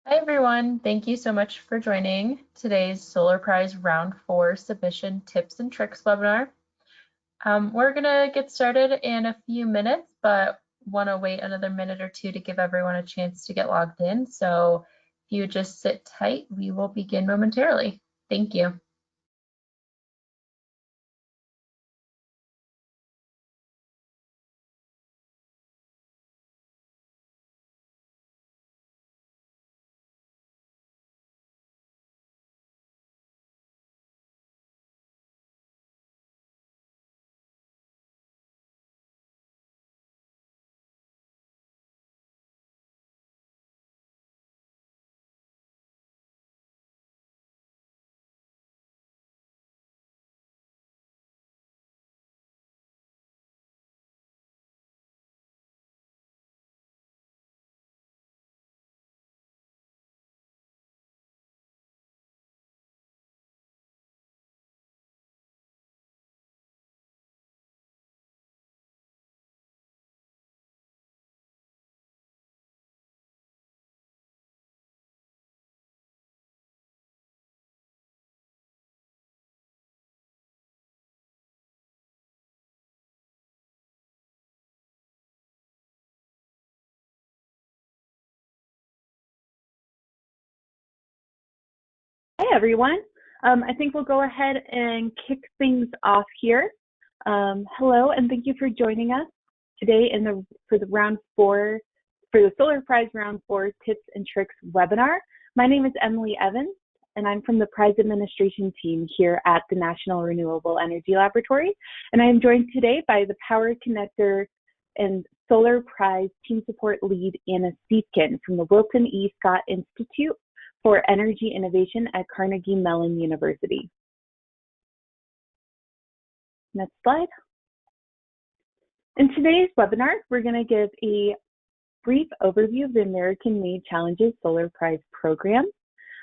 Hi everyone, thank you so much for joining today's Solar Prize Round 4 Submission Tips and Tricks webinar. We're gonna get started in a few minutes, but want to wait another minute or two to give everyone a chance to get logged in. So if you just sit tight, we will begin momentarily. Thank you. Hi, everyone. I think we'll go ahead and kick things off here. Hello, and thank you for joining us today for the Solar Prize Round 4 Tips and Tricks webinar. My name is Emily Evans, and I'm from the Prize Administration team here at the National Renewable Energy Laboratory. And I am joined today by the Power Connector and Solar Prize Team Support Lead, Anna Siefkin from the Wilton E. Scott Institute for Energy Innovation at Carnegie Mellon University. Next slide. In today's webinar, we're going to give a brief overview of the American-Made Challenges Solar Prize program,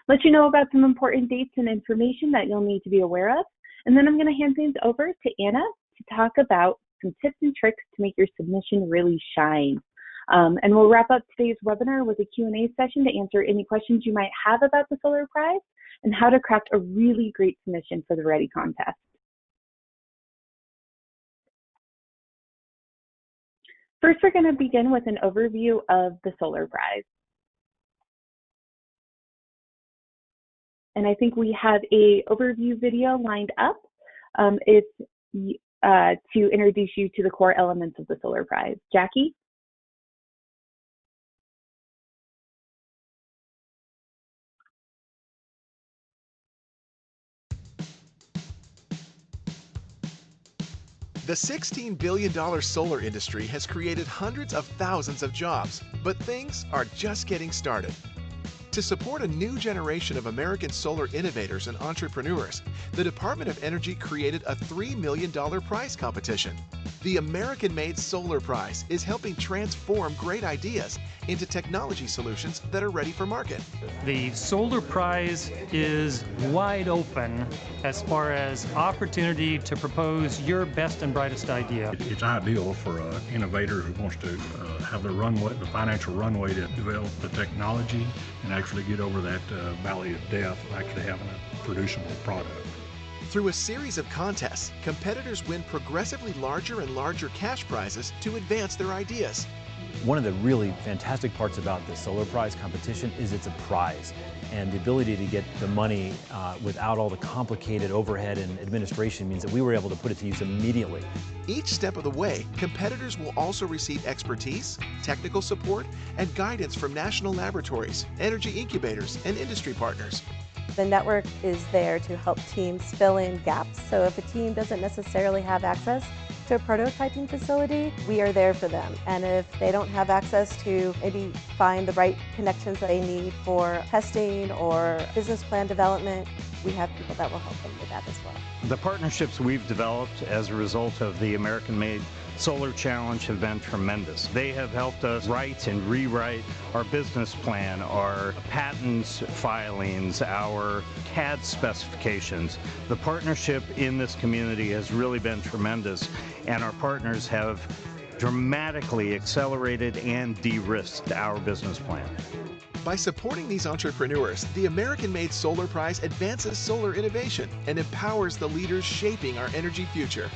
let you know about some important dates and information that you'll need to be aware of, and then I'm going to hand things over to Anna to talk about some tips and tricks to make your submission really shine. And we'll wrap up today's webinar with a Q&A session to answer any questions you might have about the Solar Prize and how to craft a really great submission for the Ready contest. First, we're going to begin with an overview of the Solar Prize. And I think we have an overview video lined up. It's to introduce you to the core elements of the Solar Prize. Jackie? The $16 billion solar industry has created hundreds of thousands of jobs, but things are just getting started. To support a new generation of American solar innovators and entrepreneurs, the Department of Energy created a $3 million prize competition. The American-Made Solar Prize is helping transform great ideas into technology solutions that are ready for market. The Solar Prize is wide open as far as opportunity to propose your best and brightest idea. It's ideal for an innovator who wants to have the runway, the financial runway to develop the technology and actually get over that valley of death of actually having a producible product. Through a series of contests, competitors win progressively larger and larger cash prizes to advance their ideas. One of the really fantastic parts about the Solar Prize competition is it's a prize, and the ability to get the money without all the complicated overhead and administration means that we were able to put it to use immediately. Each step of the way, competitors will also receive expertise, technical support, and guidance from national laboratories, energy incubators, and industry partners. The network is there to help teams fill in gaps. So if a team doesn't necessarily have access to a prototyping facility, we are there for them. And if they don't have access to maybe find the right connections that they need for testing or business plan development, we have people that will help them with that as well. The partnerships we've developed as a result of the American-Made Solar Challenge have been tremendous. They have helped us write and rewrite our business plan, our patents filings, our CAD specifications. The partnership in this community has really been tremendous, and our partners have dramatically accelerated and de-risked our business plan. By supporting these entrepreneurs, the American-made Solar Prize advances solar innovation and empowers the leaders shaping our energy future.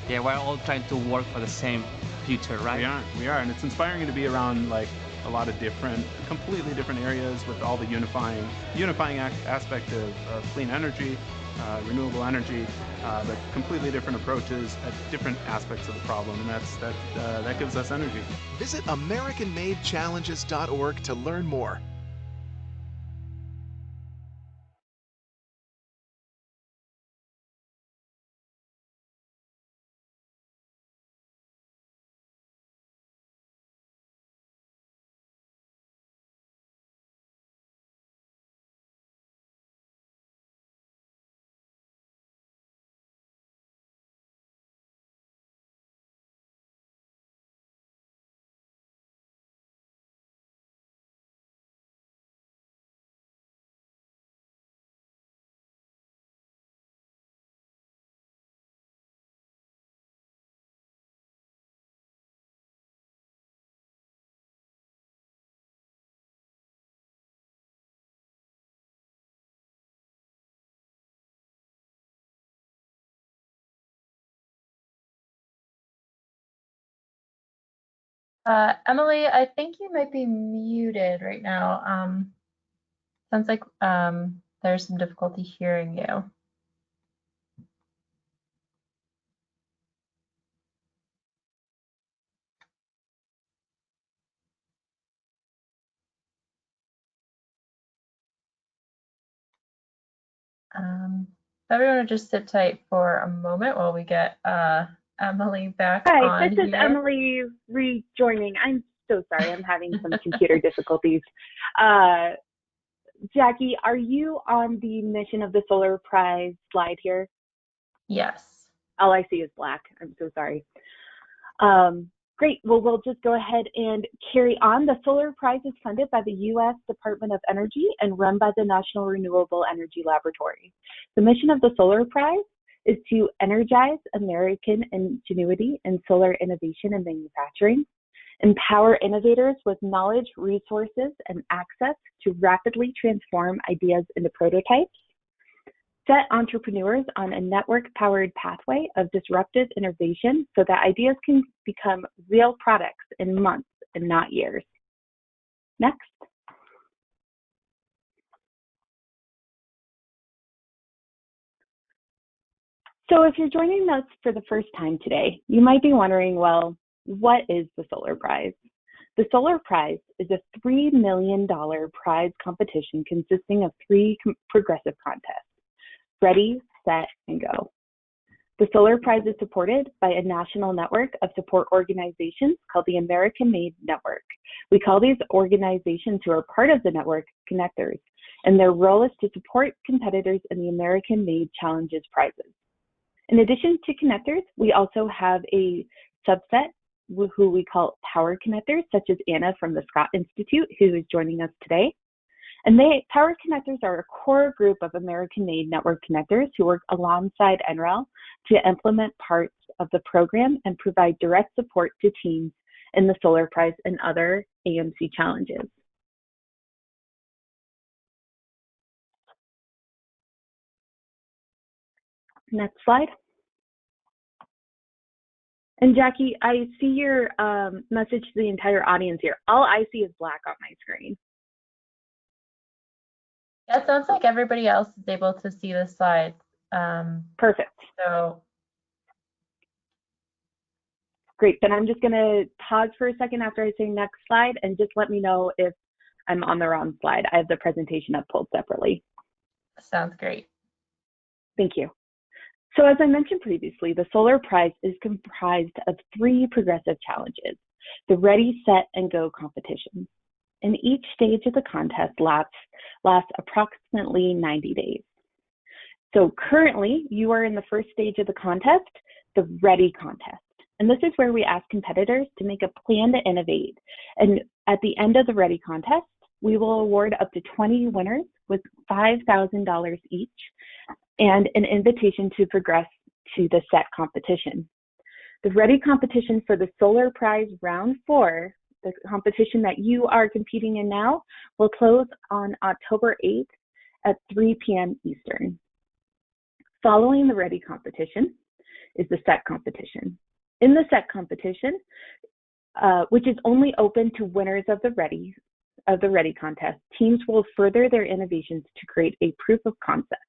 Yeah, we're all trying to work for the same future, right? We are, and it's inspiring to be around like a lot of different, completely different areas with all the unifying aspect of clean energy, renewable energy, but completely different approaches at different aspects of the problem, and that gives us energy. Visit AmericanMadeChallenges.org to learn more. Emily, I think you might be muted right now. Sounds like there's some difficulty hearing you. Everyone will just sit tight for a moment while we get Emily back Hi, on this is here. Emily rejoining. I'm so sorry, I'm having some computer difficulties. Jackie, are you on the mission of the Solar Prize slide here? Yes. All I see is black. I'm so sorry. Great. Well, we'll just go ahead and carry on. The Solar Prize is funded by the U.S. Department of Energy and run by the National Renewable Energy Laboratory. The mission of the Solar Prize is to energize American ingenuity in solar innovation and manufacturing, empower innovators with knowledge, resources, and access to rapidly transform ideas into prototypes, set entrepreneurs on a network-powered pathway of disruptive innovation so that ideas can become real products in months and not years. Next. So if you're joining us for the first time today, you might be wondering, well, what is the Solar Prize? The Solar Prize is a $3 million prize competition consisting of 3 progressive contests: Ready, Set, and Go. The Solar Prize is supported by a national network of support organizations called the American-Made Network. We call these organizations who are part of the network connectors, and their role is to support competitors in the American-Made Challenges prizes. In addition to connectors, we also have a subset who we call power connectors, such as Anna from the Scott Institute, who is joining us today. And power connectors are a core group of American-made network connectors who work alongside NREL to implement parts of the program and provide direct support to teams in the Solar Prize and other AMC challenges. Next slide. And Jackie, I see your message to the entire audience here. All I see is black on my screen. Yeah, it sounds like everybody else is able to see the slides. Perfect. So great. Then I'm just going to pause for a second after I say next slide and just let me know if I'm on the wrong slide. I have the presentation up pulled separately. Sounds great. Thank you. So as I mentioned previously, the Solar Prize is comprised of 3 progressive challenges: the Ready, Set, and Go competitions. And each stage of the contest lasts approximately 90 days. So currently, you are in the first stage of the contest, the Ready contest. And this is where we ask competitors to make a plan to innovate. And at the end of the Ready contest, we will award up to 20 winners with $5,000 each and an invitation to progress to the Set competition. The Ready competition for the Solar Prize Round 4 the competition that you are competing in now, will close on October 8th at 3 p.m. Eastern. Following the Ready competition is the Set competition. In the Set competition, which is only open to winners of the Ready contest, teams will further their innovations to create a proof of concept.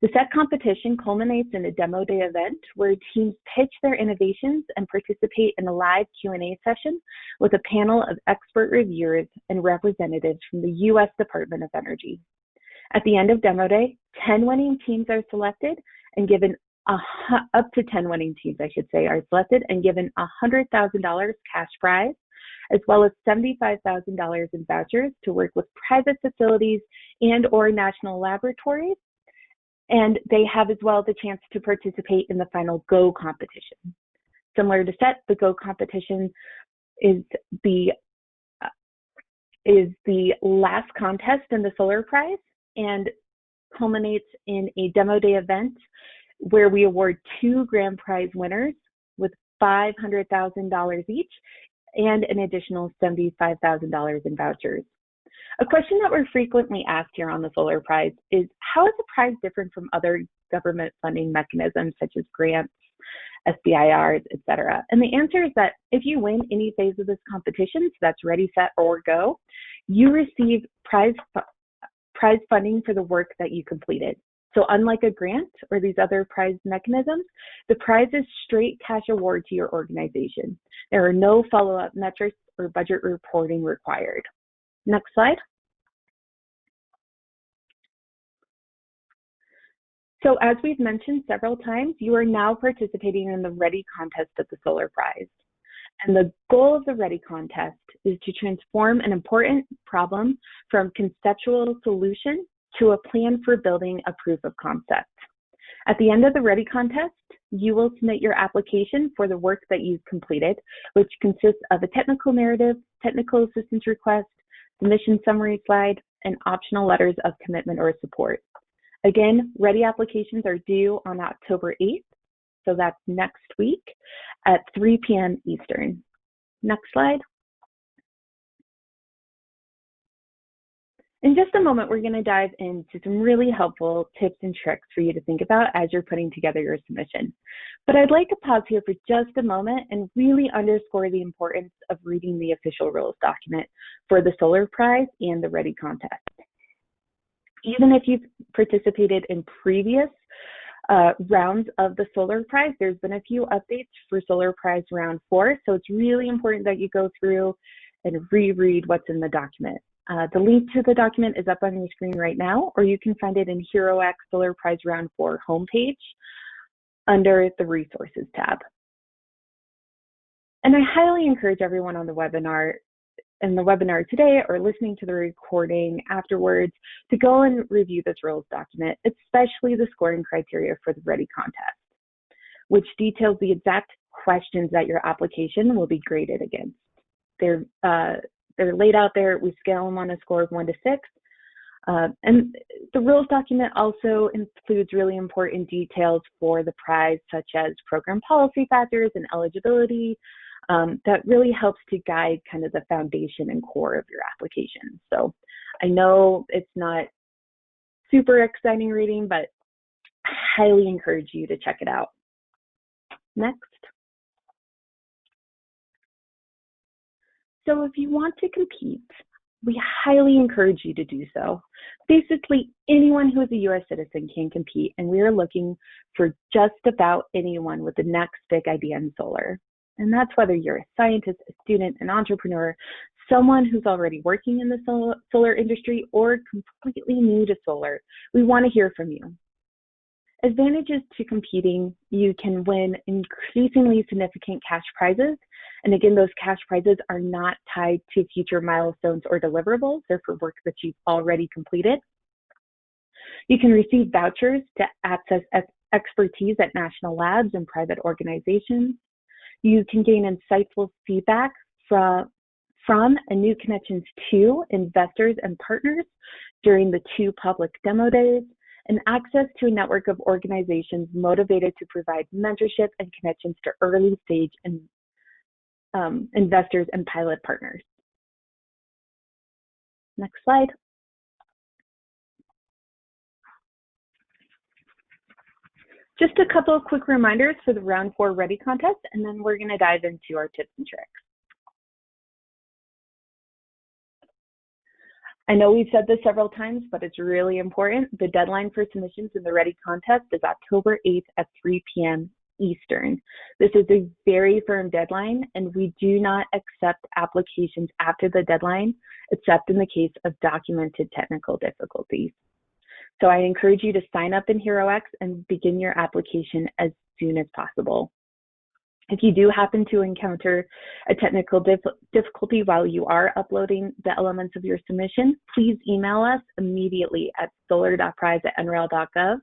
The Set competition culminates in a demo day event where teams pitch their innovations and participate in a live Q&A session with a panel of expert reviewers and representatives from the U.S. Department of Energy. At the end of demo day, 10 winning teams are selected and given up to 10 winning teams, I should say, are selected and given $100,000 cash prize, as well as $75,000 in vouchers to work with private facilities and/or national laboratories. And they have as well the chance to participate in the final Go competition. Similar to Set, the Go competition is the last contest in the Solar Prize and culminates in a demo day event where we award 2 grand prize winners with $500,000 each and an additional $75,000 in vouchers. A question that we're frequently asked here on the Solar Prize is, how is the prize different from other government funding mechanisms such as grants, SBIRs, etc.? And the answer is that if you win any phase of this competition, so that's Ready, Set, or Go, you receive prize funding for the work that you completed. So unlike a grant or these other prize mechanisms, the prize is straight cash award to your organization. There are no follow-up metrics or budget reporting required. Next slide. So as we've mentioned several times, you are now participating in the Ready contest at the Solar Prize. And the goal of the Ready contest is to transform an important problem from conceptual solution to a plan for building a proof of concept. At the end of the Ready contest, you will submit your application for the work that you've completed, which consists of a technical narrative, technical assistance request, submission summary slide, and optional letters of commitment or support. Again, Ready applications are due on October 8th, so that's next week at 3 p.m. Eastern. Next slide. In just a moment, we're going to dive into some really helpful tips and tricks for you to think about as you're putting together your submission. But I'd like to pause here for just a moment and really underscore the importance of reading the official rules document for the Solar Prize and the Ready contest. Even if you've participated in previous rounds of the Solar Prize, there's been a few updates for Solar Prize Round 4, so it's really important that you go through and reread what's in the document. The link to the document is up on your screen right now, or you can find it in HeroX Solar Prize Round 4 homepage under the Resources tab. And I highly encourage everyone on the webinar today or listening to the recording afterwards to go and review this rules document, especially the scoring criteria for the Ready contest, which details the exact questions that your application will be graded against. They're laid out there. We scale them on a score of 1 to 6. And the rules document also includes really important details for the prize, such as program policy factors and eligibility, that really helps to guide kind of the foundation and core of your application. So I know it's not super exciting reading, but I highly encourage you to check it out. Next. So if you want to compete, we highly encourage you to do so. Basically, anyone who is a U.S. citizen can compete, and we are looking for just about anyone with the next big idea in solar. And that's whether you're a scientist, a student, an entrepreneur, someone who's already working in the solar industry, or completely new to solar. We want to hear from you. Advantages to competing: you can win increasingly significant cash prizes. And again, those cash prizes are not tied to future milestones or deliverables. They're for work that you've already completed. You can receive vouchers to access expertise at national labs and private organizations. You can gain insightful feedback from and new connections to investors and partners during the 2 public demo days, and access to a network of organizations motivated to provide mentorship and connections to early stage investors and pilot partners. Next slide. Just a couple of quick reminders for the Round 4 Ready contest, and then we're going to dive into our tips and tricks. I know we've said this several times, but it's really important. The deadline for submissions in the Ready contest is October 8th at 3 p.m. Eastern. This is a very firm deadline, and we do not accept applications after the deadline, except in the case of documented technical difficulties. So I encourage you to sign up in HeroX and begin your application as soon as possible. If you do happen to encounter a technical difficulty while you are uploading the elements of your submission, please email us immediately at solar.prize@nrel.gov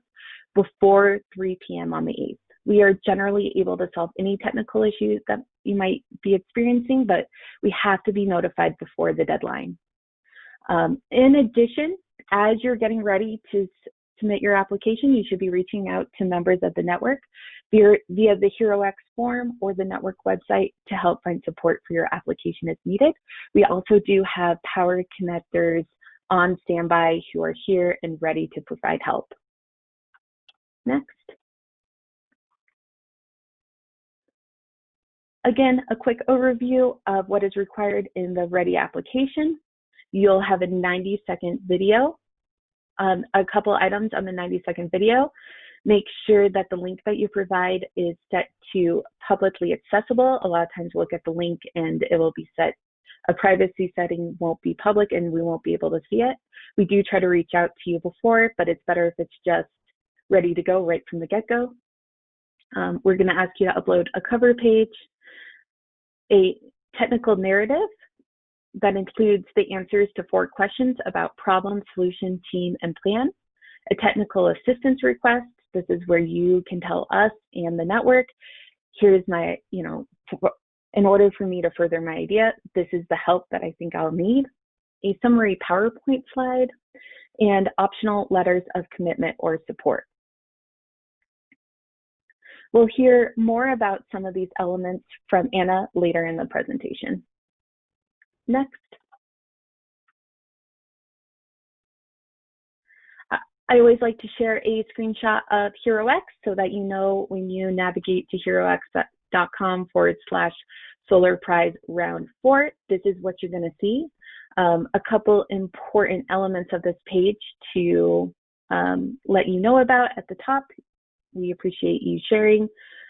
before 3 p.m. on the 8th. We are generally able to solve any technical issues that you might be experiencing, but we have to be notified before the deadline. In addition, as you're getting ready to submit your application, you should be reaching out to members of the network via the HeroX form or the network website to help find support for your application as needed. We also do have power connectors on standby who are here and ready to provide help. Next. Again, a quick overview of what is required in the Ready application. You'll have a 90-second video. A couple items on the 90-second video. Make sure that the link that you provide is set to publicly accessible. A lot of times we'll get the link and it will be set, a privacy setting won't be public and we won't be able to see it. We do try to reach out to you before, but it's better if it's just ready to go right from the get-go. We're going to ask you to upload a cover page, a technical narrative that includes the answers to 4 questions about problem, solution, team, and plan, a technical assistance request. This is where you can tell us and the network, here's my, in order for me to further my idea, this is the help that I think I'll need, a summary PowerPoint slide, and optional letters of commitment or support. We'll hear more about some of these elements from Anna later in the presentation. Next. I always like to share a screenshot of HeroX so that you know when you navigate to herox.com/Solar Prize Round 4, this is what you're going to see. A couple important elements of this page to let you know about at the top. We appreciate you sharing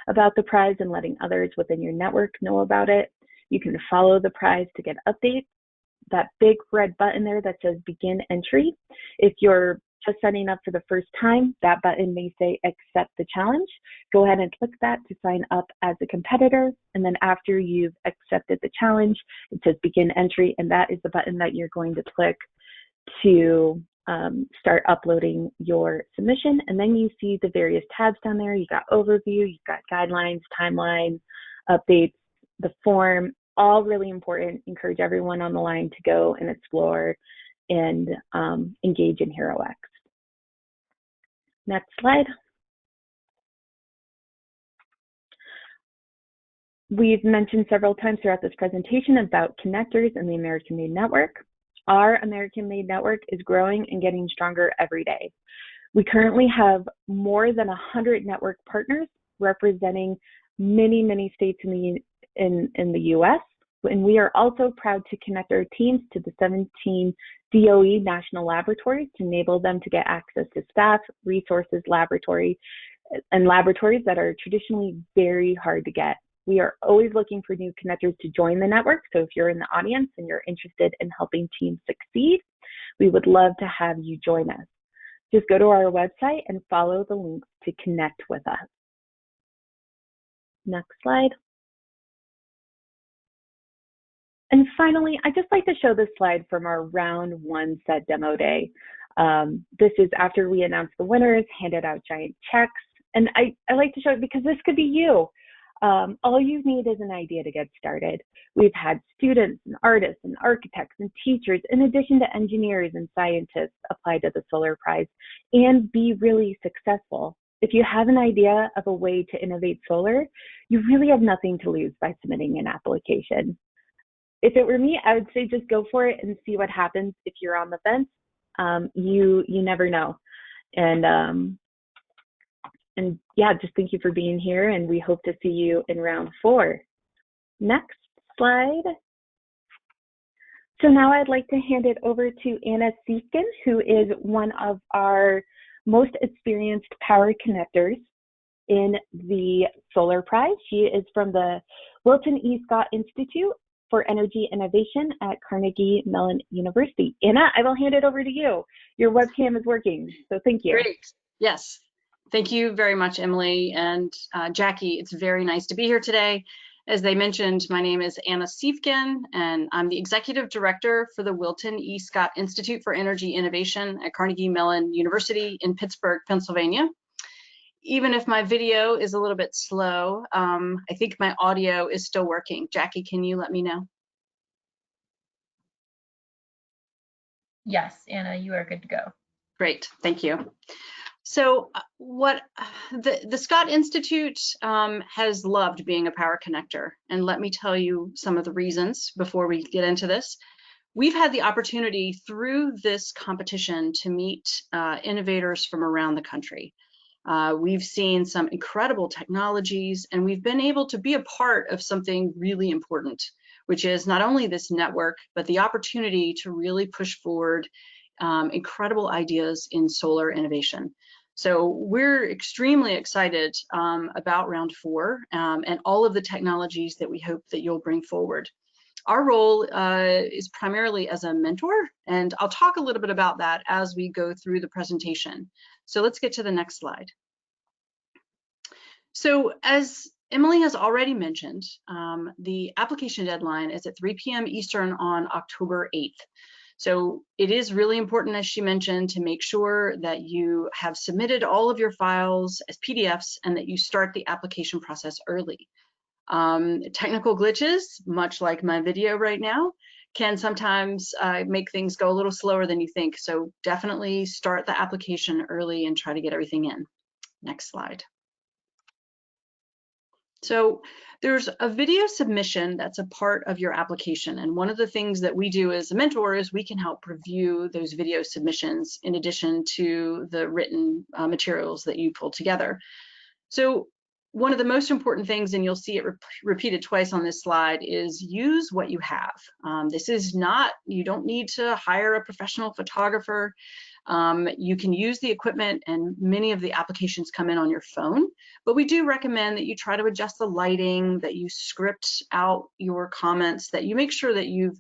about the prize and letting others within your network know about it. You can follow the prize to get updates. That big red button there that says begin entry. If you're just signing up for the first time, that button may say accept the challenge. Go ahead and click that to sign up as a competitor. And then after you've accepted the challenge, it says begin entry. And that is the button that you're going to click to start uploading your submission. And then you see the various tabs down there. You got overview, you've got guidelines, timeline, updates, the form, all really important. Encourage everyone on the line to go and explore and engage in HeroX. Next slide. We've mentioned several times throughout this presentation about connectors and the American-made network. Our American-made network is growing and getting stronger every day. We currently have more than 100 network partners representing many, many states in the U.S. And we are also proud to connect our teams to the 17 DOE national laboratories to enable them to get access to staff, resources, laboratories that are traditionally very hard to get. We are always looking for new connectors to join the network. So if you're in the audience and you're interested in helping teams succeed, we would love to have you join us. Just go to our website and follow the links to connect with us. Next slide. And finally, I'd just like to show this slide from our round 1 set demo day. This is after we announced the winners, handed out giant checks. And I like to show it because this could be you. All you need is an idea to get started. We've had students and artists and architects and teachers, in addition to engineers and scientists, apply to the Solar Prize and be really successful. If you have an idea of a way to innovate solar, you really have nothing to lose by submitting an application. If it were me, I would say just go for it and see what happens. If you're on the fence, you never know. And yeah, just thank you for being here, and we hope to see you in round 4. Next slide. So now I'd like to hand it over to Anna Siefken, who is one of our most experienced power connectors in the Solar Prize. She is from the Wilton E. Scott Institute for Energy Innovation at Carnegie Mellon University. Anna, I will hand it over to you. Your webcam is working, so thank you. Great. Yes. Thank you very much, Emily and Jackie. It's very nice to be here today. As they mentioned, my name is Anna Siefken, and I'm the Executive Director for the Wilton E. Scott Institute for Energy Innovation at Carnegie Mellon University in Pittsburgh, Pennsylvania. Even if my video is a little bit slow, I think my audio is still working. Jackie, can you let me know? Yes, Anna, you are good to go. Great, thank you. So what the Scott Institute has loved being a power connector, and let me tell you some of the reasons before we get into this. We've had the opportunity through this competition to meet innovators from around the country. We've seen some incredible technologies, and we've been able to be a part of something really important, which is not only this network, but the opportunity to really push forward incredible ideas in solar innovation. So we're extremely excited about round 4 and all of the technologies that we hope that you'll bring forward. Our role is primarily as a mentor, and I'll talk a little bit about that as we go through the presentation. So let's get to the next slide. So as Emily has already mentioned, the application deadline is at 3 p.m. Eastern on October 8th. So it is really important, as she mentioned, to make sure that you have submitted all of your files as PDFs and that you start the application process early. Technical glitches, much like my video right now, can sometimes make things go a little slower than you think. So definitely start the application early and try to get everything in. Next slide. So there's a video submission that's a part of your application. And one of the things that we do as a mentor is we can help review those video submissions in addition to the written materials that you pull together. So one of the most important things, and you'll see it repeated twice on this slide, is use what you have. This is not, you don't need to hire a professional photographer. You can use the equipment, and many of the applications come in on your phone, but we do recommend that you try to adjust the lighting, that you script out your comments, that you make sure that you've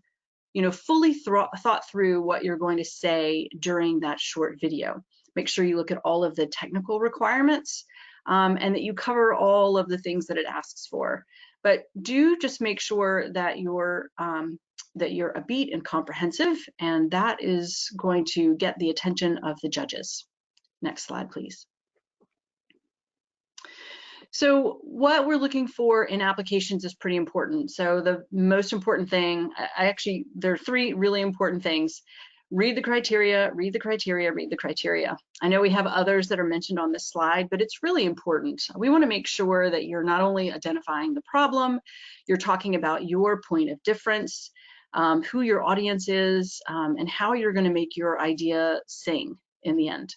fully thought through what you're going to say during that short video. Make sure you look at all of the technical requirements and that you cover all of the things that it asks for. But do just make sure that you're upbeat and comprehensive, and that is going to get the attention of the judges. Next slide, please. So what we're looking for in applications is pretty important. So the most important thing, there are 3 really important things. Read the criteria, read the criteria, read the criteria. I know we have others that are mentioned on this slide, but it's really important. We want to make sure that you're not only identifying the problem, you're talking about your point of difference, who your audience is, and how you're going to make your idea sing in the end.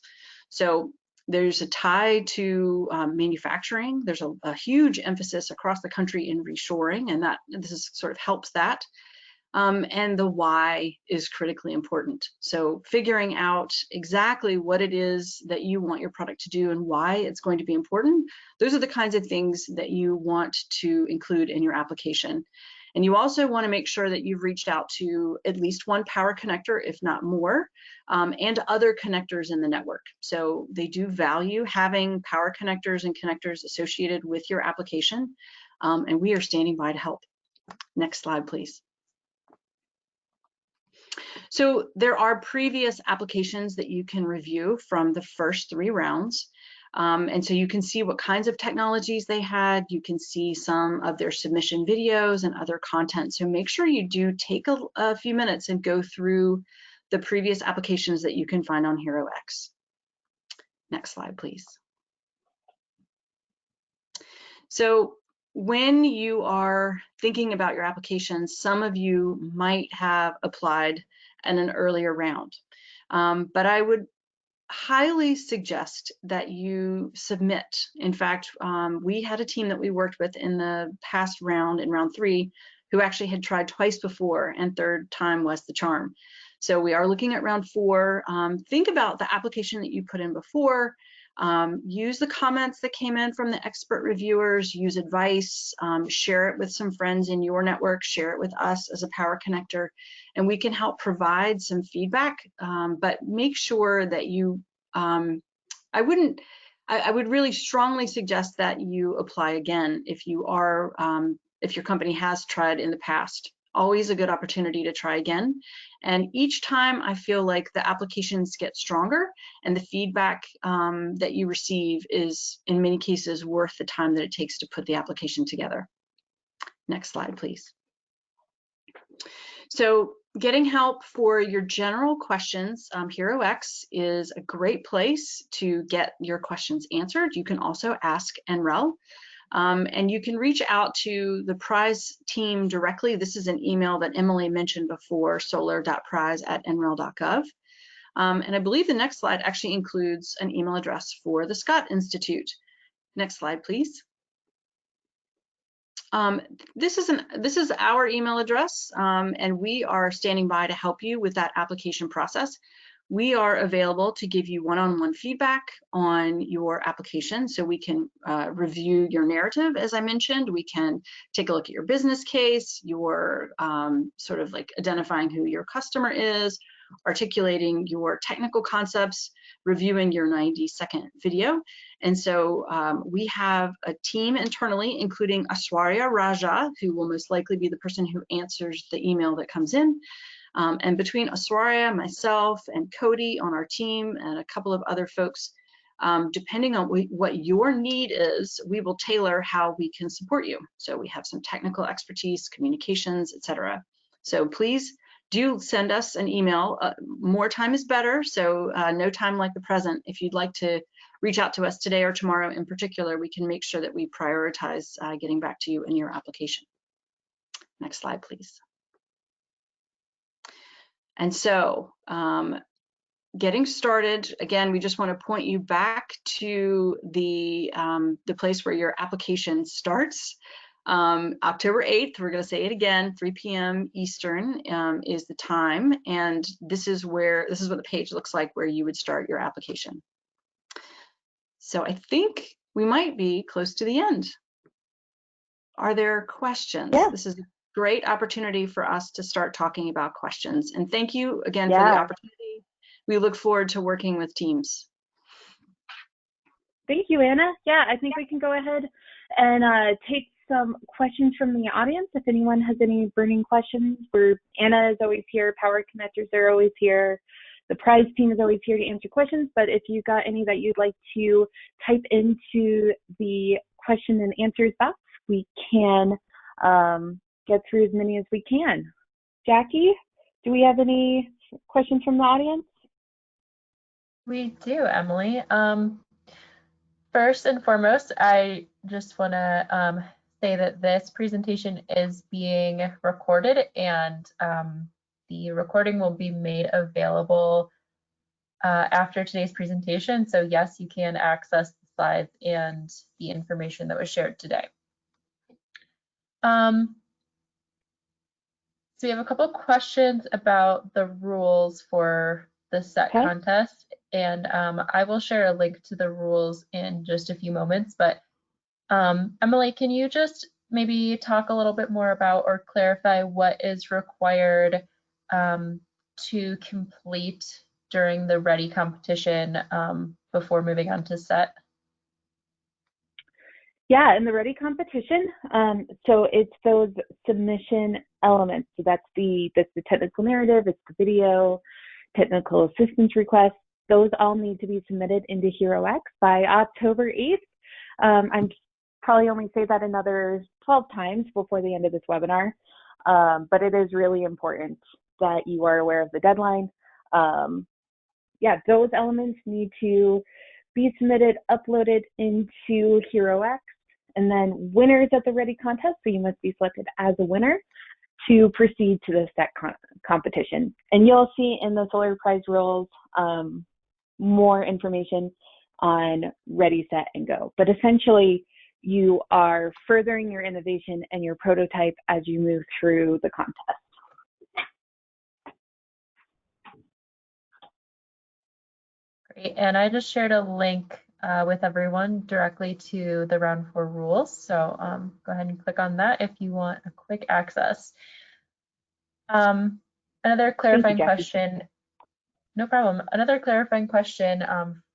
So there's a tie to manufacturing. There's a huge emphasis across the country in reshoring, and this sort of helps that. And the why is critically important. So figuring out exactly what it is that you want your product to do and why it's going to be important, those are the kinds of things that you want to include in your application. And you also want to make sure that you've reached out to at least one power connector, if not more, and other connectors in the network. So they do value having power connectors and connectors associated with your application, and we are standing by to help. Next slide, please. So there are previous applications that you can review from the first 3 rounds. And so you can see what kinds of technologies they had. You can see some of their submission videos and other content. So make sure you do take a few minutes and go through the previous applications that you can find on HeroX. Next slide, please. So when you are thinking about your applications, some of you might have applied in an earlier round, but I would highly suggest that you submit. In fact, we had a team that we worked with in the past round, in round 3, who actually had tried twice before, and third time was the charm. So we are looking at round 4. Think about the application that you put in before. Use the comments that came in from the expert reviewers, use advice, share it with some friends in your network, share it with us as a Power Connector, and we can help provide some feedback, but make sure that you, I would really strongly suggest that you apply again if you are, if your company has tried in the past. Always a good opportunity to try again. And each time I feel like the applications get stronger and the feedback that you receive is in many cases worth the time that it takes to put the application together. Next slide, please. So getting help for your general questions, HeroX is a great place to get your questions answered. You can also ask NREL. And you can reach out to the prize team directly. This is an email that Emily mentioned before, solar.prize@nrel.gov. And I believe the next slide actually includes an email address for the Scott Institute. Next slide, please. This is our email address, and we are standing by to help you with that application process. We are available to give you one-on-one feedback on your application, so we can review your narrative, as I mentioned. We can take a look at your business case, your sort of like identifying who your customer is, articulating your technical concepts, reviewing your 90-second video. And so we have a team internally, including Aswarya Raja, who will most likely be the person who answers the email that comes in. And between Aswarya, myself, and Cody on our team, and a couple of other folks, depending on what your need is, we will tailor how we can support you. So we have some technical expertise, communications, etc. So please do send us an email. More time is better, so no time like the present. If you'd like to reach out to us today or tomorrow in particular, we can make sure that we prioritize getting back to you in your application. Next slide, please. And so getting started, again, we just want to point you back to the place where your application starts. October 8th, we're going to say it again, 3 p.m. Eastern is the time. And this is what the page looks like where you would start your application. So I think we might be close to the end. Are there questions? Yeah. This is a great opportunity for us to start talking about questions. And thank you again for the opportunity. We look forward to working with teams. Thank you, Anna. Yeah, I think we can go ahead and take some questions from the audience. If anyone has any burning questions, Anna is always here, Power Connectors are always here, the prize team is always here to answer questions, but if you've got any that you'd like to type into the question and answers box, we can get through as many as we can. Jackie, do we have any questions from the audience? We do, Emily. First and foremost, I just want to say that this presentation is being recorded, and the recording will be made available after today's presentation. So yes, you can access the slides and the information that was shared today. So we have a couple questions about the rules for the set contest, and I will share a link to the rules in just a few moments. But Emily, can you just maybe talk a little bit more about or clarify what is required to complete during the Ready competition before moving on to set? Yeah, in the Ready competition, so it's those submission elements. So that's the technical narrative, it's the video, technical assistance requests. Those all need to be submitted into HeroX by October 8th. I'm probably only say that another 12 times before the end of this webinar, but it is really important that you are aware of the deadline. Yeah, those elements need to be submitted, uploaded into HeroX. and then winners of the Ready contest, so you must be selected as a winner to proceed to the set competition. And you'll see in the Solar Prize rules more information on Ready, Set, and Go. But essentially, you are furthering your innovation and your prototype as you move through the contest. Great, and I just shared a link with everyone directly to the round 4 rules. So go ahead and click on that if you want a quick access. Another clarifying question. No problem. Another clarifying question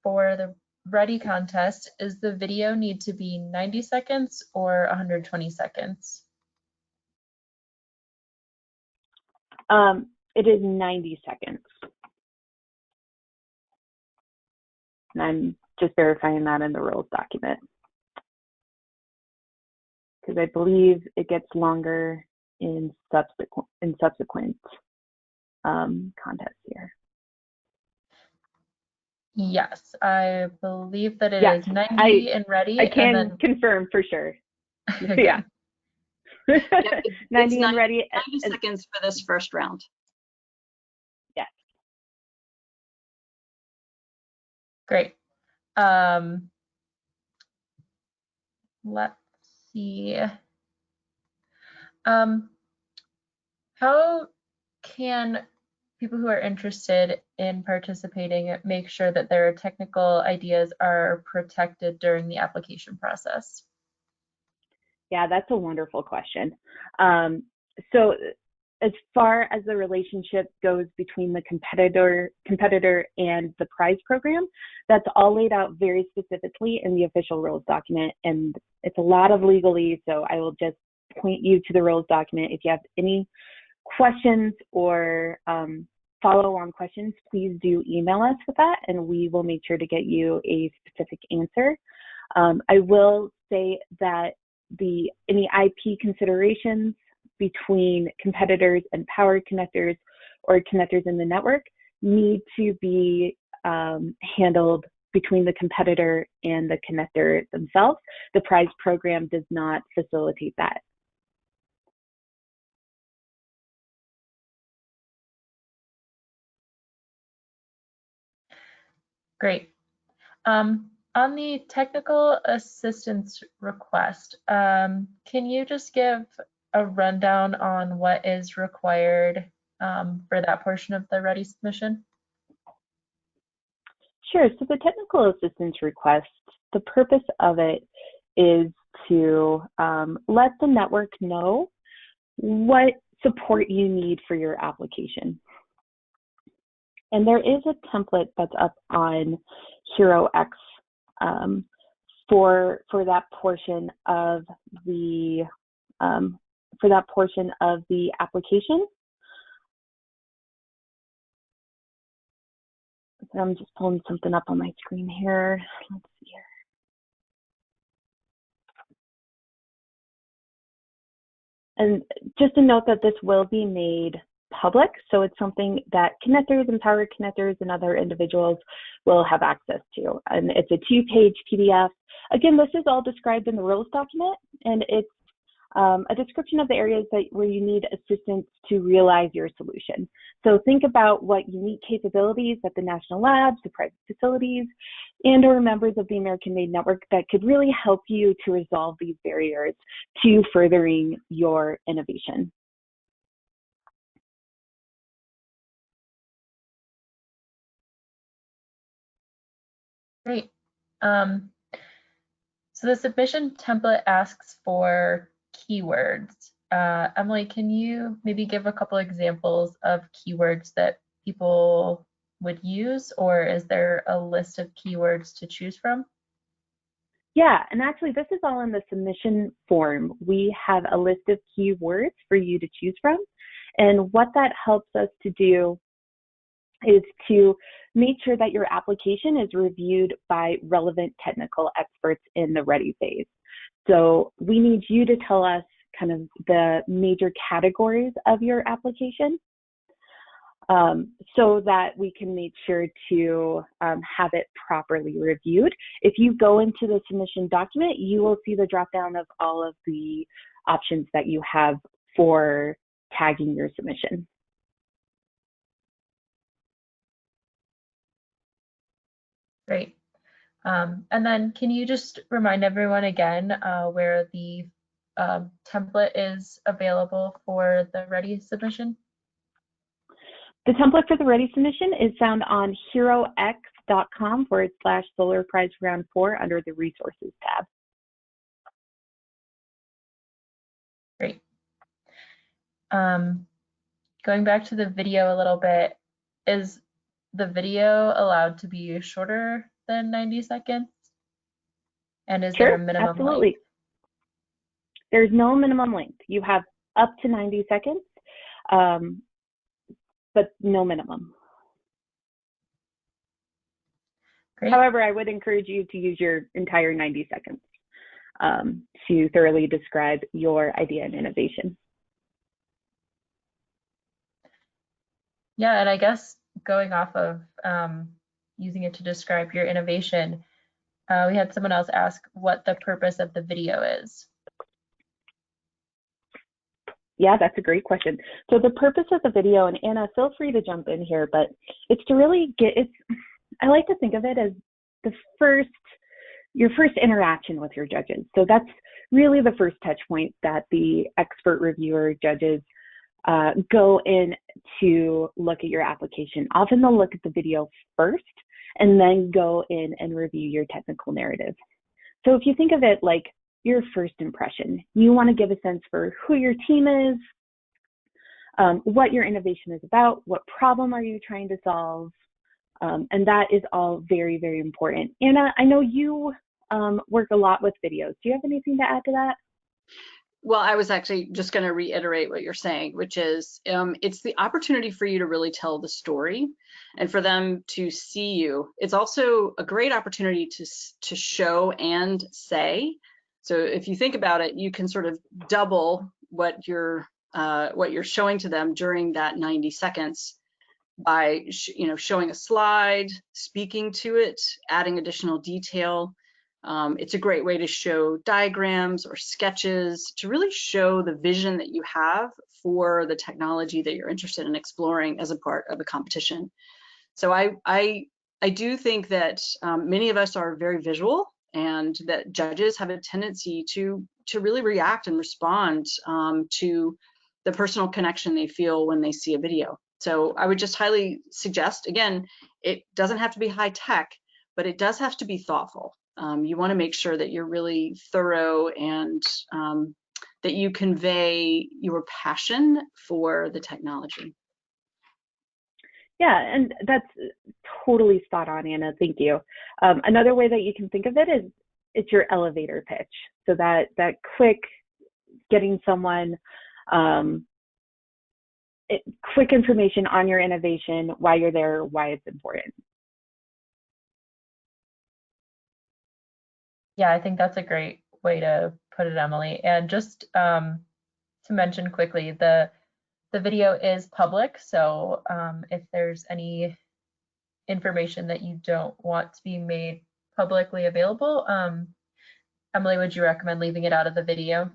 for the Ready contest, is the video need to be 90 seconds or 120 seconds? It is 90 seconds. And I'm just verifying that in the rules document, because I believe it gets longer in subsequent contests here. Yes, I believe that it is 90 and Ready. I can and then... confirm for sure. Okay. Yeah. Yep, 90 and Ready. 90 seconds for this first round. Yes. Great. Let's see. How can people who are interested in participating make sure that their technical ideas are protected during the application process? Yeah, that's a wonderful question. So as far as the relationship goes between the competitor and the prize program, that's all laid out very specifically in the official rules document. And it's a lot of legalese, so I will just point you to the rules document. If you have any questions or follow-on questions, please do email us with that, and we will make sure to get you a specific answer. I will say that any IP considerations between competitors and power connectors or connectors in the network need to be handled between the competitor and the connector themselves. The prize program does not facilitate that. Great. On the technical assistance request, can you just give a rundown on what is required for that portion of the Ready submission? Sure. So the technical assistance request, the purpose of it is to let the network know what support you need for your application. And there is a template that's up on HeroX for that portion of the application. I'm just pulling something up on my screen here. Let's see here. And just to note that this will be made public, so it's something that connectors and power connectors and other individuals will have access to. And it's a 2-page PDF. Again, this is all described in the rules document, and it's a description of the areas where you need assistance to realize your solution. So think about what unique capabilities that the national labs, the private facilities, and or members of the American-made network that could really help you to resolve these barriers to furthering your innovation. Great. So the submission template asks for keywords. Emily, can you maybe give a couple examples of keywords that people would use, or is there a list of keywords to choose from? Yeah, and actually this is all in the submission form. We have a list of keywords for you to choose from. And what that helps us to do is to make sure that your application is reviewed by relevant technical experts in the ready phase. So we need you to tell us kind of the major categories of your application. so that we can make sure to have it properly reviewed. If you go into the submission document, you will see the drop down of all of the options that you have for tagging your submission. Great. And then can you just remind everyone again where the template is available for the ready submission? The template for the ready submission is found on herox.com/Solar Prize Round 4 under the Resources tab. Great. Going back to the video a little bit, is the video allowed to be shorter than 90 seconds? And is there a minimum absolutely. length? There's no minimum length. You have up to 90 seconds, but no minimum. Great. However, I would encourage you to use your entire 90 seconds to thoroughly describe your idea and innovation. Yeah, and I guess going off of using it to describe your innovation, we had someone else ask what the purpose of the video is. Yeah, that's a great question. So the purpose of the video, and Anna, feel free to jump in here, but it's to really I like to think of it as your first interaction with your judges. So that's really the first touch point that the expert reviewer judges go in to look at your application. Often they'll look at the video first and then go in and review your technical narrative. So if you think of it like your first impression, you want to give a sense for who your team is, what your innovation is about, what problem are you trying to solve, and that is all very, very important. Anna, I know you work a lot with videos. Do you have anything to add to that? Well, I was actually just going to reiterate what you're saying, which is it's the opportunity for you to really tell the story and for them to see you. It's also a great opportunity to show and say. So if you think about it, you can sort of double what you're showing to them during that 90 seconds by showing a slide, speaking to it, adding additional detail. It's a great way to show diagrams or sketches to really show the vision that you have for the technology that you're interested in exploring as a part of a competition. So I do think that many of us are very visual, and that judges have a tendency to really react and respond to the personal connection they feel when they see a video. So I would just highly suggest, again, it doesn't have to be high tech, but it does have to be thoughtful. You want to make sure that you're really thorough and that you convey your passion for the technology. Yeah, and that's totally spot on, Anna. Thank you. Another way that you can think of it is it's your elevator pitch. So that quick getting someone quick information on your innovation, why you're there, why it's important. Yeah, I think that's a great way to put it, Emily. And just to mention quickly, the video is public, so if there's any information that you don't want to be made publicly available, Emily, would you recommend leaving it out of the video?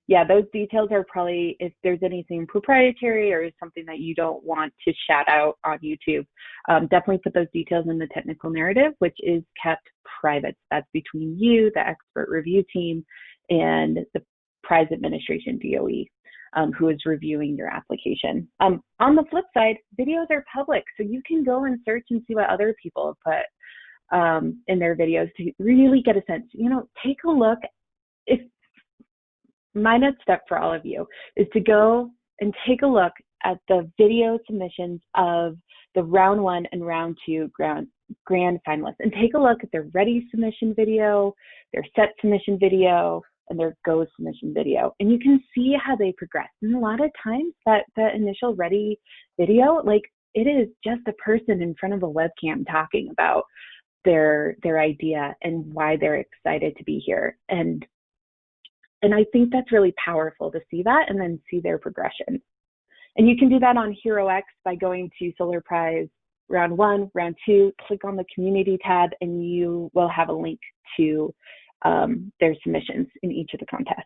Yeah, those details are probably, if there's anything proprietary or something that you don't want to shout out on YouTube, definitely put those details in the technical narrative, which is kept private. That's between you, the expert review team, and the prize administration, DOE, who is reviewing your application. On the flip side, videos are public, so you can go and search and see what other people have put in their videos to really get a sense. Take a look. My next step for all of you is to go and take a look at the video submissions of the round 1 and round 2 grand finalists, and take a look at their ready submission video, their set submission video, and their go submission video. And you can see how they progress. And a lot of times that initial ready video, like, it is just a person in front of a webcam talking about their idea and why they're excited to be here. And I think that's really powerful to see that and then see their progression. And you can do that on HeroX by going to Solar Prize Round 1, Round 2, click on the Community tab, and you will have a link to their submissions in each of the contests.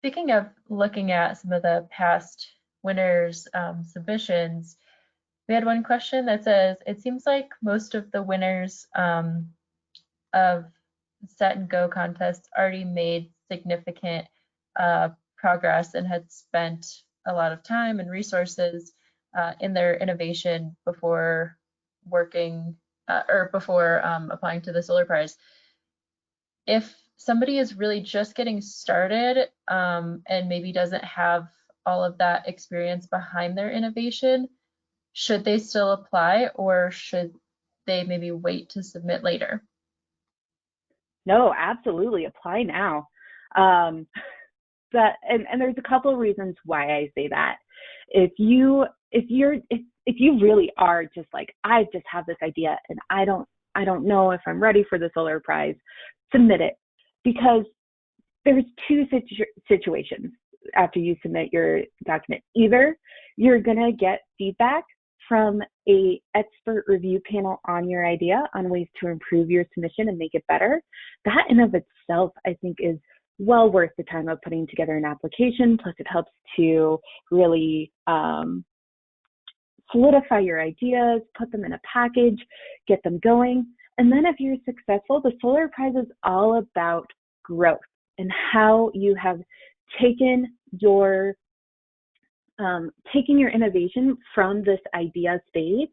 Speaking of looking at some of the past winners' submissions, we had one question that says, it seems like most of the winners of Set and Go contests already made significant progress and had spent a lot of time and resources in their innovation before working or before applying to the Solar Prize. If somebody is really just getting started and maybe doesn't have all of that experience behind their innovation, should they still apply, or should they maybe wait to submit later? No, absolutely, apply now. And there's a couple of reasons why I say that. If you really are just like, I just have this idea and I don't know if I'm ready for the Solar Prize, submit it, because there's two situations after you submit your document. Either you're gonna get feedback from a expert review panel on your idea on ways to improve your submission and make it better. That in of itself, I think, is well worth the time of putting together an application. Plus it helps to really solidify your ideas, put them in a package, get them going. And then if you're successful, the Solar Prize is all about growth and how you have taken your innovation from this idea stage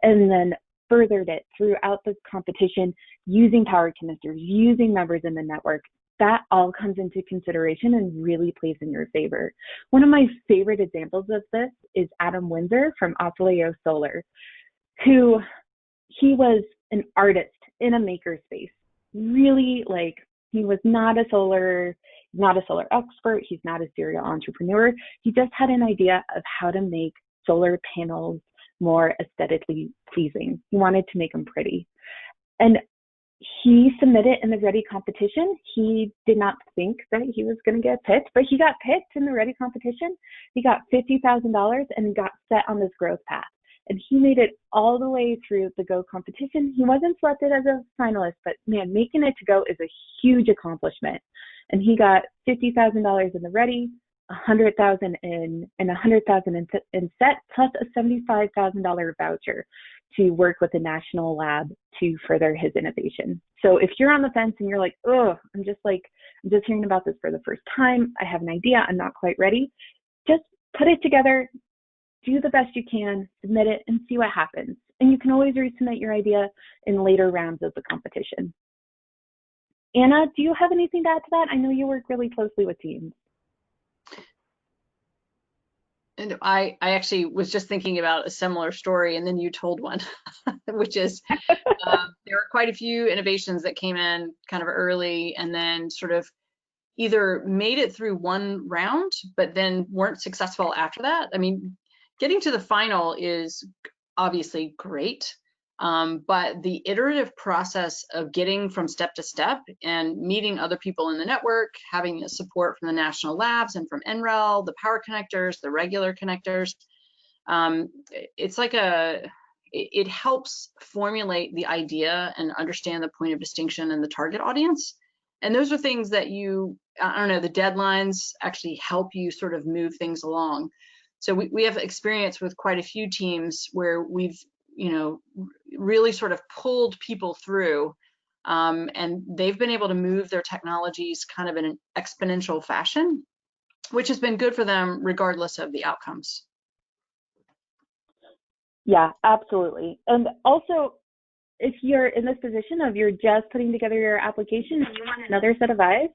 and then furthered it throughout the competition using power connectors, using members in the network. That all comes into consideration and really plays in your favor. One of my favorite examples of this is Adam Windsor from Oscilleo Solar, who he was an artist in a makerspace. Really, like, he was not a solar expert. He's not a serial entrepreneur. He just had an idea of how to make solar panels more aesthetically pleasing. He wanted to make them pretty. And he submitted in the Ready competition. He did not think that he was going to get picked, but he got picked in the Ready competition. He got $50,000 and got set on this growth path. And he made it all the way through the Go competition. He wasn't selected as a finalist, but man, making it to Go is a huge accomplishment. And he got $50,000 in the Ready, $100,000 in Set, plus a $75,000 voucher to work with a national lab to further his innovation. So if you're on the fence and you're like, oh, I'm just hearing about this for the first time, I have an idea, I'm not quite ready, just put it together, do the best you can, submit it, and see what happens. And you can always resubmit your idea in later rounds of the competition. Anna, do you have anything to add to that? I know you work really closely with teams. And I actually was just thinking about a similar story, and then you told one, which is there were quite a few innovations that came in kind of early and then sort of either made it through one round, but then weren't successful after that. I mean, getting to the final is obviously great, but the iterative process of getting from step to step and meeting other people in the network, having the support from the national labs and from NREL, the power connectors, the regular connectors, it's like it helps formulate the idea and understand the point of distinction and the target audience. And those are things that I don't know, the deadlines actually help you sort of move things along. So we have experience with quite a few teams where we've, really sort of pulled people through, and they've been able to move their technologies kind of in an exponential fashion, which has been good for them regardless of the outcomes. Yeah, absolutely. And also, if you're in this position of you're just putting together your application and you want another set of eyes,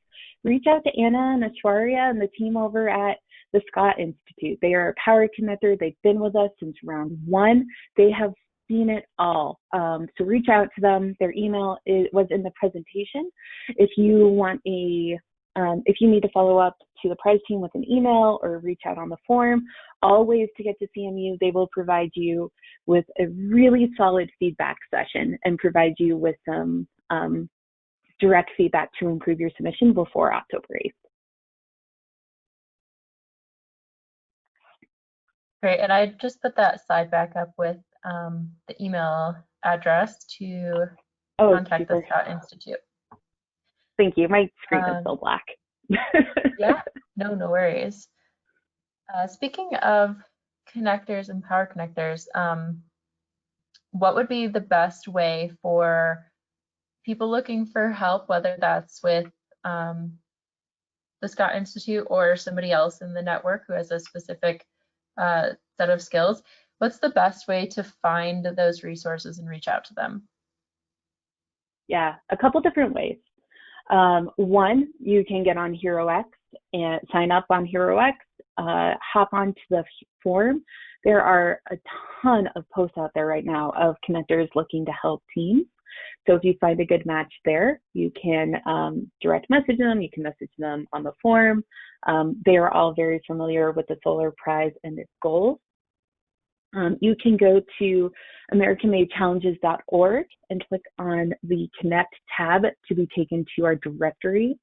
reach out to Anna and Ashwarya and the team over at the Scott Institute. They are a power connector. They've been with us since round 1. They have seen it all. So reach out to them. Their email was in the presentation. If you want if you need to follow up to the prize team with an email or reach out on the form, all ways to get to CMU, they will provide you with a really solid feedback session and provide you with some direct feedback to improve your submission before October 8th. Great, and I just put that slide back up with the email address to contact the super. Scott Institute. Thank you. My screen is still black. Yeah, no worries. Speaking of connectors and power connectors, what would be the best way for people looking for help, whether that's with the Scott Institute or somebody else in the network who has a specific set of skills? What's the best way to find those resources and reach out to them? Yeah, a couple different ways. One, you can get on HeroX and sign up on HeroX, hop onto the forum. There are a ton of posts out there right now of connectors looking to help teams. So if you find a good match there, you can direct message them, you can message them on the forum. They are all very familiar with the Solar Prize and its goals. You can go to AmericanMadeChallenges.org and click on the Connect tab to be taken to our directory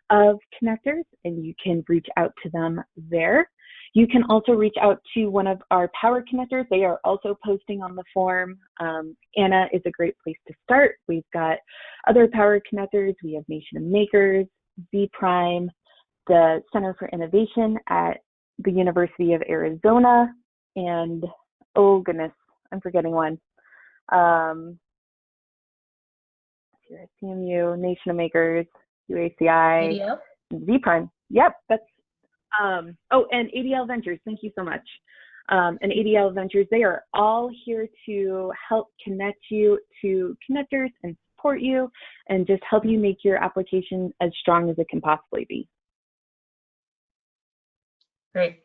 of connectors, and you can reach out to them there. You can also reach out to one of our power connectors. They are also posting on the forum. Anna is a great place to start. We've got other power connectors. We have Nation of Makers, Z Prime, the Center for Innovation at the University of Arizona, and oh goodness, I'm forgetting one. CMU, Nation of Makers, UACI, ADL? Z Prime. Yep, that's and ADL Ventures. Thank you so much. And ADL Ventures, they are all here to help connect you to connectors and support you and just help you make your application as strong as it can possibly be. Great.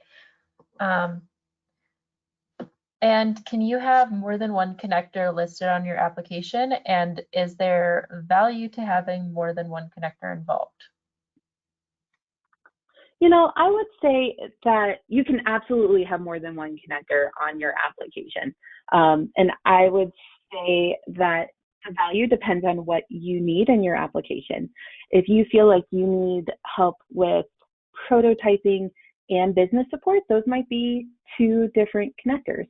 And can you have more than one connector listed on your application? And is there value to having more than one connector involved? You know, I would say that you can absolutely have more than one connector on your application. And I would say that the value depends on what you need in your application. If you feel like you need help with prototyping and business support, those might be two different connectors,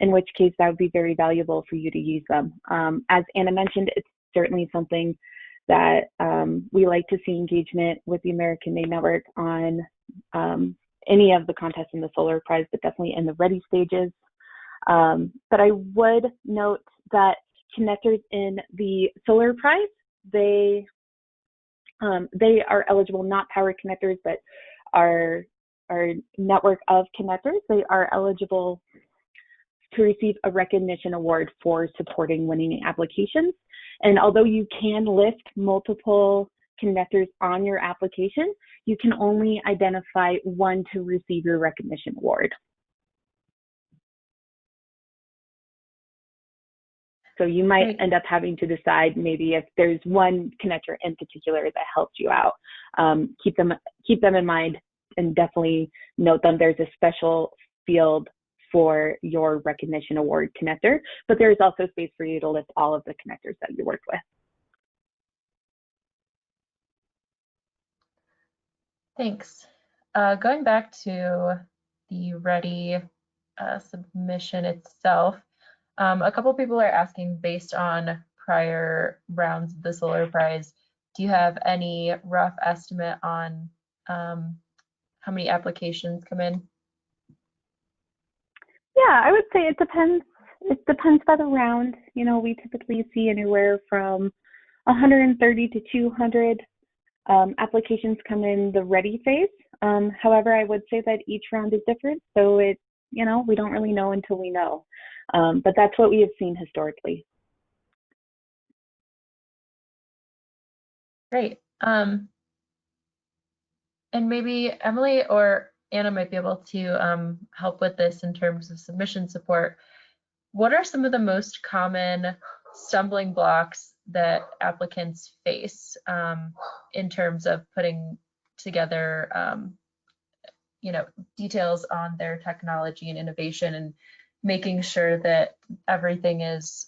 in which case that would be very valuable for you to use them. As Anna mentioned, it's certainly something that we like to see engagement with the American Made Network on any of the contests in the Solar Prize, but definitely in the ready stages. But I would note that connectors in the Solar Prize, they are eligible, not power connectors, but our network of connectors, they are eligible to receive a recognition award for supporting winning applications. And although you can list multiple connectors on your application, you can only identify one to receive your recognition award. So you might end up having to decide maybe if there's one connector in particular that helped you out. Keep them in mind and definitely note them. There's a special field for your recognition award connector, but there's also space for you to list all of the connectors that you work with. Thanks. Going back to the ready submission itself, a couple people are asking, based on prior rounds of the Solar Prize, do you have any rough estimate on how many applications come in? Yeah, I would say it depends. It depends by the round. You know, we typically see anywhere from 130 to 200 applications come in the ready phase. However, I would say that each round is different, so we don't really know until we know. But that's what we have seen historically. Great. And maybe Emily or Anna might be able to help with this in terms of submission support. What are some of the most common stumbling blocks that applicants face in terms of putting together, details on their technology and innovation and making sure that everything is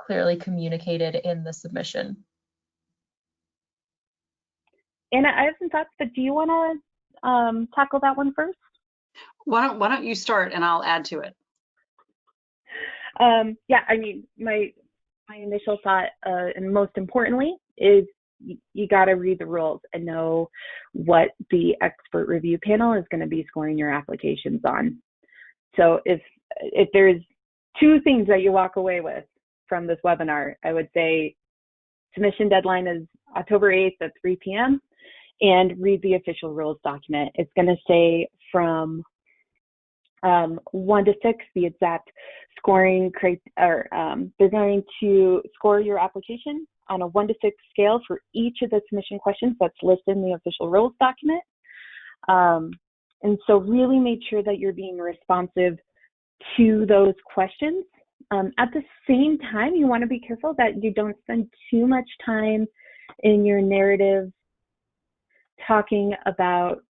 clearly communicated in the submission? Anna, I have some thoughts, but do you want to tackle that one first? Why don't you start and I'll add to it. Yeah, I mean, my initial thought, and most importantly, is you got to read the rules and know what the expert review panel is going to be scoring your applications on. So if there's two things that you walk away with from this webinar, I would say submission deadline is October 8th at 3 p.m. and read the official rules document. It's going to say from 1 to 6, the exact scoring they're going to score your application on a 1 to 6 scale for each of the submission questions that's listed in the official rules document. And so really make sure that you're being responsive to those questions. At the same time, you want to be careful that you don't spend too much time in your narrative talking about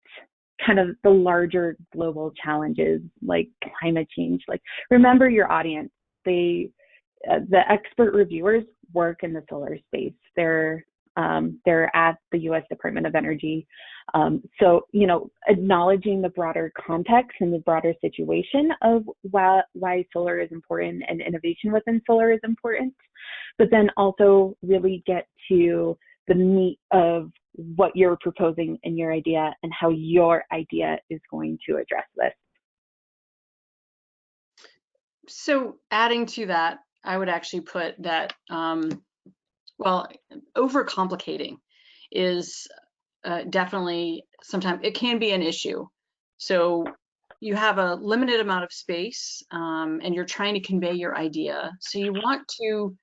kind of the larger global challenges like climate change. Like, remember your audience. The expert reviewers work in the solar space. They're at the U.S. Department of Energy. So, you know, acknowledging the broader context and the broader situation of why solar is important and innovation within solar is important, but then also really get to the meat of what you're proposing in your idea and how your idea is going to address this. So adding to that, I would actually put that, well, overcomplicating is definitely sometimes it can be an issue. So you have a limited amount of space and you're trying to convey your idea. So you want to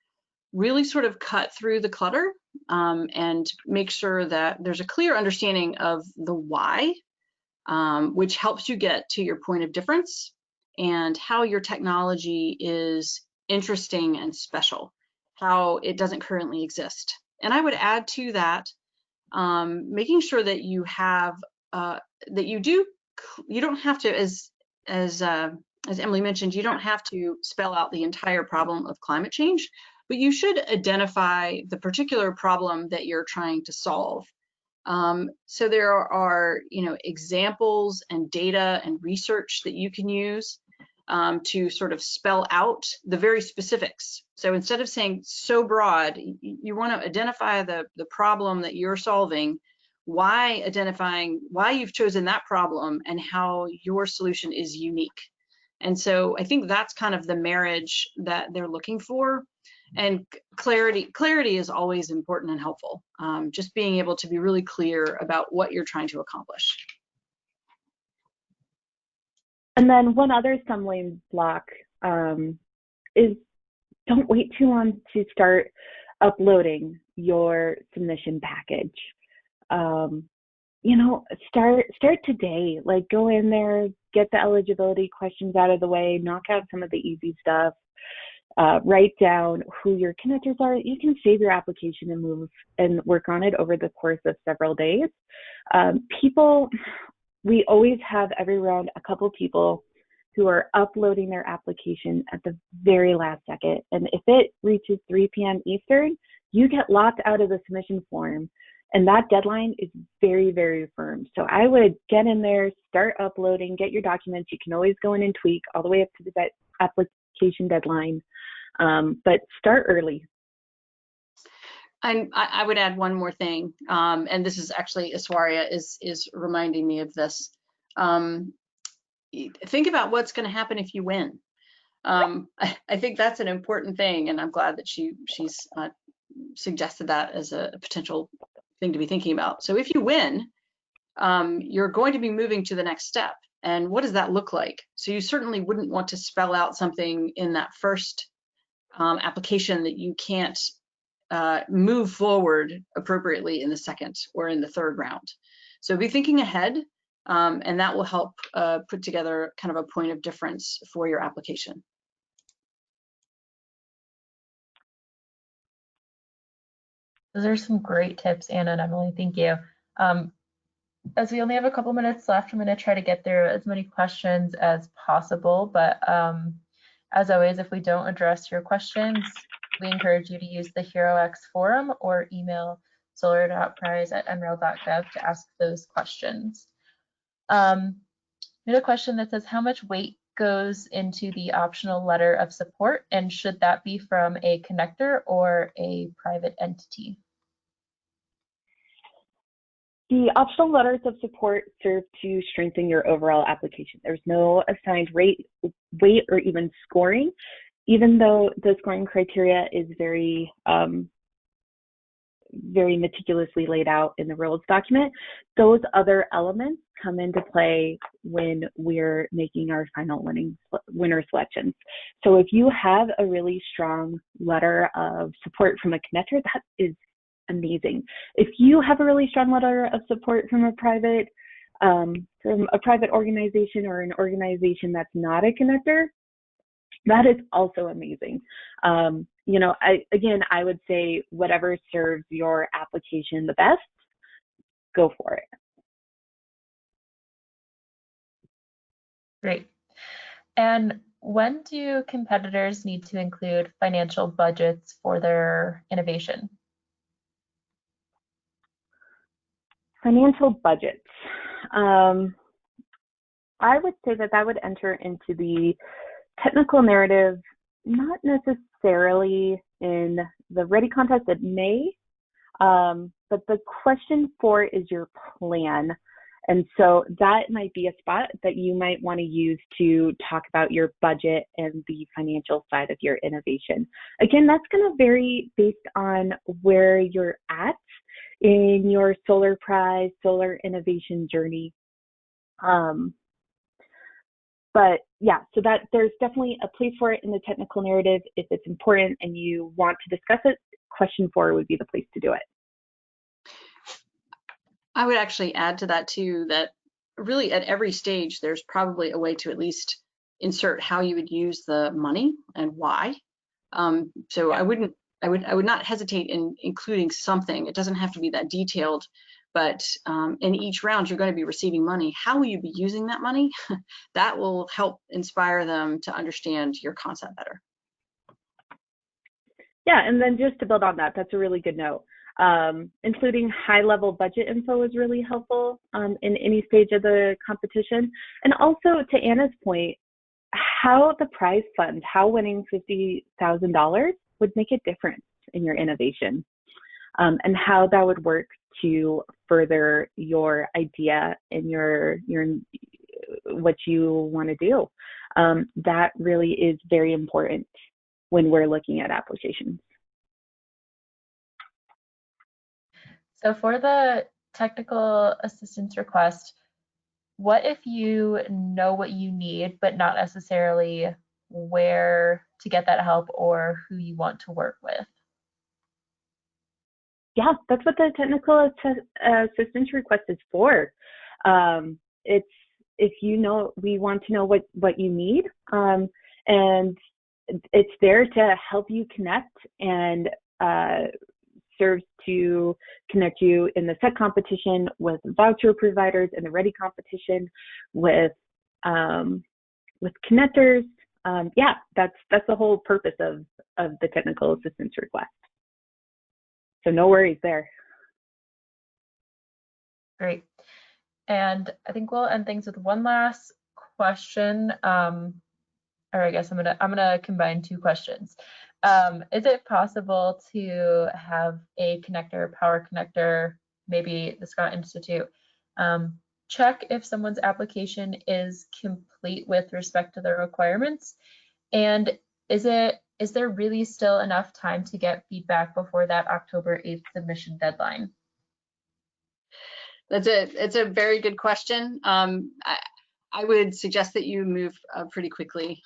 really sort of cut through the clutter and make sure that there's a clear understanding of the why, which helps you get to your point of difference and how your technology is interesting and special, how it doesn't currently exist. And I would add to that, making sure that you have, that you don't have to, as Emily mentioned, you don't have to spell out the entire problem of climate change, but you should identify the particular problem that you're trying to solve. So there are, you know, examples and data and research that you can use to sort of spell out the very specifics. So instead of saying so broad, you want to identify the problem that you're solving, identifying why you've chosen that problem and how your solution is unique. And so I think that's kind of the marriage that they're looking for. And clarity is always important and helpful. Just being able to be really clear about what you're trying to accomplish. And then one other stumbling block is don't wait too long to start uploading your submission package. You know, start today. Like, go in there, get the eligibility questions out of the way, knock out some of the easy stuff. Write down who your connectors are. You can save your application and move and work on it over the course of several days. We always have every round a couple people who are uploading their application at the very last second. And if it reaches 3 p.m. Eastern, you get locked out of the submission form. And that deadline is very, very firm. So I would get in there, start uploading, get your documents. You can always go in and tweak all the way up to the application deadline. But start early. I would add one more thing, and this is actually Aswaria is reminding me of this. Think about what's going to happen if you win. I think that's an important thing, and I'm glad that she's suggested that as a potential thing to be thinking about. So if you win, you're going to be moving to the next step. And what does that look like? So you certainly wouldn't want to spell out something in that first application that you can't move forward appropriately in the second or in the third round. So be thinking ahead, and that will help put together kind of a point of difference for your application. Those are some great tips, Anna and Emily. Thank you. As we only have a couple minutes left, I'm going to try to get through as many questions as possible. But as always, if we don't address your questions, we encourage you to use the HeroX forum or email solar.prize@nrel.gov to ask those questions. We had a question that says, how much weight goes into the optional letter of support, and should that be from a connector or a private entity? The optional letters of support serve to strengthen your overall application. There's no assigned weight or even scoring, even though the scoring criteria is very meticulously laid out in the rules document. Those other elements come into play when we're making our final winner selections. So if you have a really strong letter of support from a connector, that is amazing. If you have a really strong letter of support from a private organization or an organization that's not a connector, that is also amazing. You know, I would say whatever serves your application the best, go for it. Great. And when do competitors need to include financial budgets for their innovation? Financial budgets. I would say that would enter into the technical narrative, not necessarily in the ready contest. It may, but the question 4 is your plan. And so that might be a spot that you might want to use to talk about your budget and the financial side of your innovation. Again, that's going to vary based on where you're at in your Solar Prize, solar innovation journey. But yeah, so that there's definitely a place for it in the technical narrative. If it's important and you want to discuss it, question 4 would be the place to do it. I would actually add to that too, that really at every stage, there's probably a way to at least insert how you would use the money and why. So I would not hesitate in including something. It doesn't have to be that detailed, but in each round, you're going to be receiving money. How will you be using that money? That will help inspire them to understand your concept better. Yeah, and then just to build on that, that's a really good note. Including high-level budget info is really helpful in any stage of the competition. And also, to Anna's point, how the prize fund, how winning $50,000 would make a difference in your innovation, and how that would work to further your idea and your what you want to do. That really is very important when we're looking at applications. So for the technical assistance request, what if you know what you need, but not necessarily where to get that help or who you want to work with? Yeah, that's what the technical assistance request is for. It's if you know, we want to know what you need, and it's there to help you connect and serves to connect you in the set competition with voucher providers, in the ready competition with connectors. Yeah, that's the whole purpose of the technical assistance request. So no worries there. Great. And I think we'll end things with one last question. Or I guess I'm gonna combine 2 questions. Is it possible to have a connector, power connector, maybe the Scott Institute, check if someone's application is complete with respect to their requirements? And is there really still enough time to get feedback before that October 8th submission deadline? It's a very good question. I would suggest that you move pretty quickly.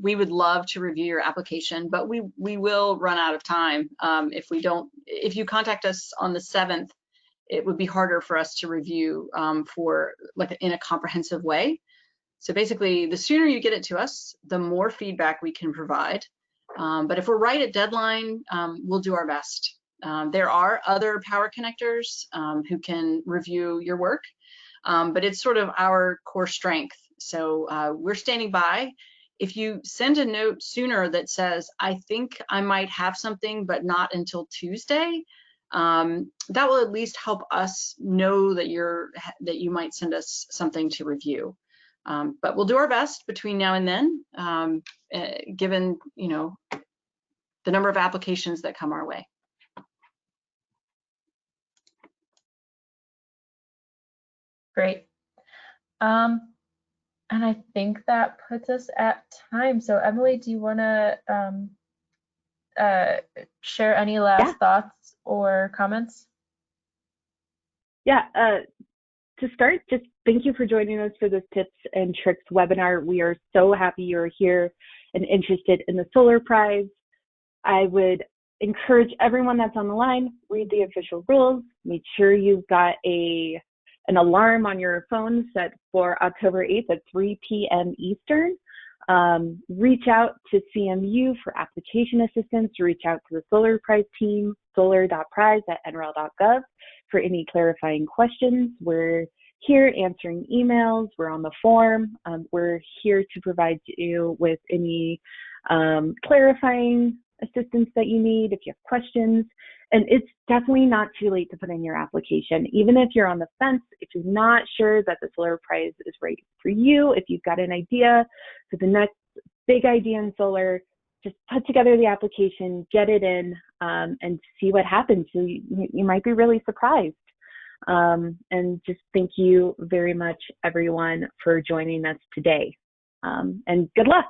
We would love to review your application, but we will run out of time if you contact us on the 7th. It would be harder for us to review in a comprehensive way. So basically, the sooner you get it to us, the more feedback we can provide. But if we're right at deadline, we'll do our best. There are other power connectors who can review your work. But it's sort of our core strength. So we're standing by. If you send a note sooner that says, I think I might have something, but not until Tuesday, that will at least help us know that you might send us something to review. But we'll do our best between now and then, given, you know, the number of applications that come our way. Great. And I think that puts us at time. So Emily, do you want to share any last thoughts or comments? Yeah, to start, just thank you for joining us for this Tips and Tricks webinar. We are so happy you're here and interested in the Solar Prize. I would encourage everyone that's on the line, read the official rules, make sure you've got an alarm on your phone set for October 8th at 3 p.m. Eastern. Reach out to CMU for application assistance, reach out to the Solar Prize team, solar.prize@nrel.gov for any clarifying questions. We're here answering emails, we're on the form, we're here to provide you with any clarifying assistance that you need if you have questions. And it's definitely not too late to put in your application. Even if you're on the fence, if you're not sure that the Solar Prize is right for you, if you've got an idea for the next big idea in solar, just put together the application, get it in, and see what happens. So you might be really surprised. And just thank you very much, everyone, for joining us today. And good luck.